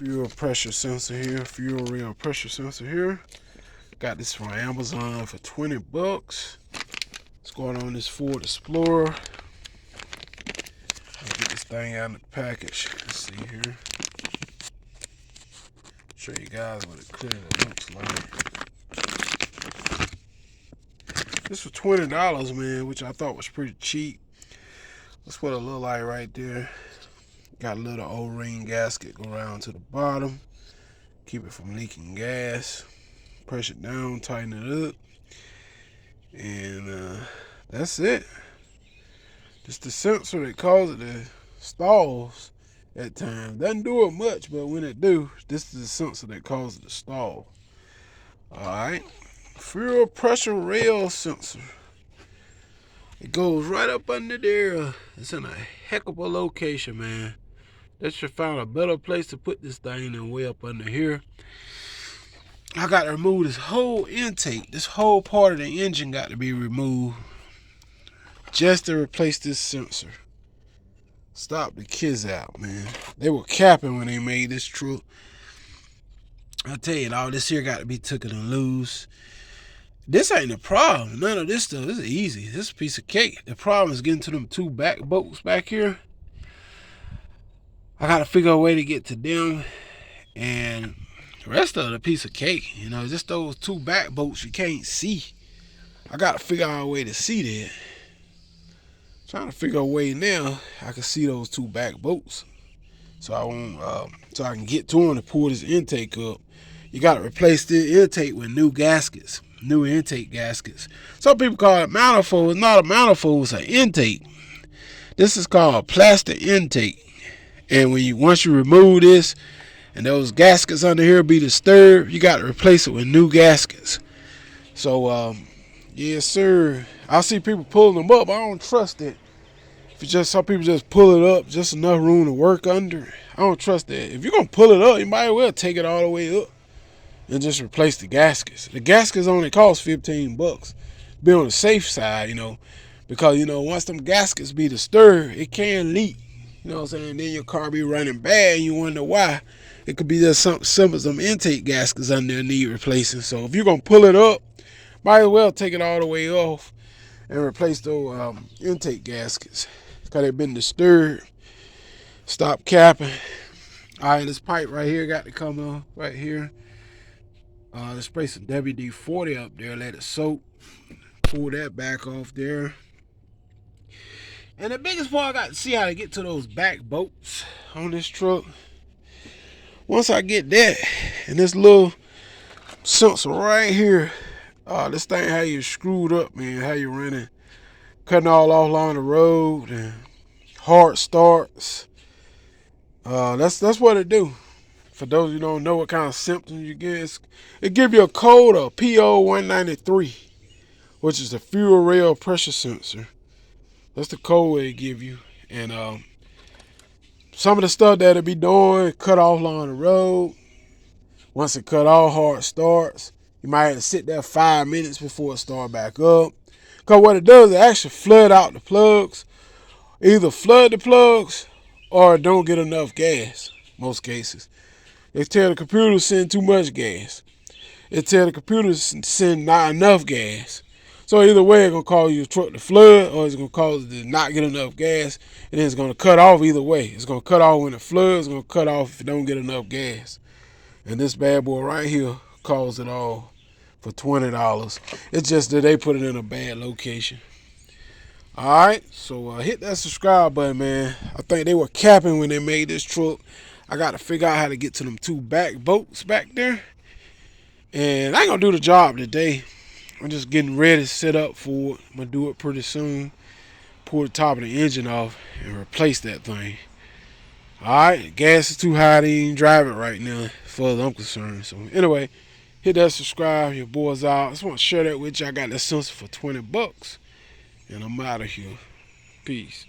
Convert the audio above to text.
fuel pressure sensor here, fuel rail pressure sensor here. Got this from Amazon for 20 bucks. Let's go on this Ford Explorer. Let's get this thing out of the package. Let's see here. Show you guys what it clearly looks like. This was $20, man, which I thought was pretty cheap. That's what it look like right there. Got a little O-ring gasket go around to the bottom. Keep it from leaking gas. Press it down, tighten it up. And that's it. Just the sensor that causes the stalls at times. Doesn't do it much, but when it do, this is the sensor that causes the stall. Alright. Fuel pressure rail sensor. It goes right up under there. It's in a heck of a location, man. They should find a better place to put this thing than way up under here. I got to remove this whole intake. This whole part of the engine got to be removed just to replace this sensor. Stop the kids out, man. They were capping when they made this truck. I tell you, all this here got to be taken and loose. This ain't a problem. None of this stuff. This is easy. This is a piece of cake. The problem is getting to them two back bolts back here. I got to figure out a way to get to them. And the rest of the piece of cake, you know, just those two back bolts you can't see. I got to figure out a way to see that. Trying to figure out a way now I can see those two back bolts. So I won't, so I can get to them and pull this intake up. You got to replace the intake with new gaskets. New intake gaskets. Some people call it manifold. It's not a manifold, it's an intake. This is called a plastic intake. And when once you remove this and those gaskets under here be disturbed, you got to replace it with new gaskets. So yes sir, I see people pulling them up. I don't trust it. If it's just some people just pull it up, just enough room to work under, I don't trust that. If you're gonna pull it up, you might as well take it all the way up and just replace the gaskets. The gaskets only cost 15 bucks. Be on the safe side, you know, because you know once them gaskets be disturbed, it can leak. You know what I'm saying? Then your car be running bad and you wonder why. It could be just something simple, some intake gaskets under there need replacing. So if you're going to pull it up, might as well take it all the way off and replace those intake gaskets because they've been disturbed. Stop capping. All right, this pipe right here got to come on right here. Let's spray some WD-40 up there, let it soak. Pull that back off there. And the biggest part, I got to see how to get to those back bolts on this truck. Once I get that, and this little sensor right here, this thing how you screwed up, man, how you running, cutting all off along the road, and hard starts. That's what it do. For those who don't know what kind of symptoms you get, it give you a code of PO193, which is the fuel rail pressure sensor. That's the code they give you. And some of the stuff that it be doing, cut off along the road. Once it cut off, hard starts. You might have to sit there 5 minutes before it start back up. Because what it does, it actually flood out the plugs. Either flood the plugs or don't get enough gas, most cases. They tell the computer to send too much gas. It tell the computer to send not enough gas. So either way, it's going to cause your truck to flood or it's going to cause it to not get enough gas. And then it's going to cut off either way. It's going to cut off when it floods. It's going to cut off if it don't get enough gas. And this bad boy right here caused it all for $20. It's just that they put it in a bad location. Alright, so hit that subscribe button, man. I think they were capping when they made this truck. I got to figure out how to get to them two back bolts back there. And I ain't going to do the job today. I'm just getting ready to set up for it. I'm going to do it pretty soon. Pull the top of the engine off and replace that thing. Alright, gas is too high to even drive it right now, as far as I'm concerned. So anyway, hit that subscribe. Your boy's out. I just want to share that with you. I got that sensor for 20 bucks. And I'm out of here. Peace.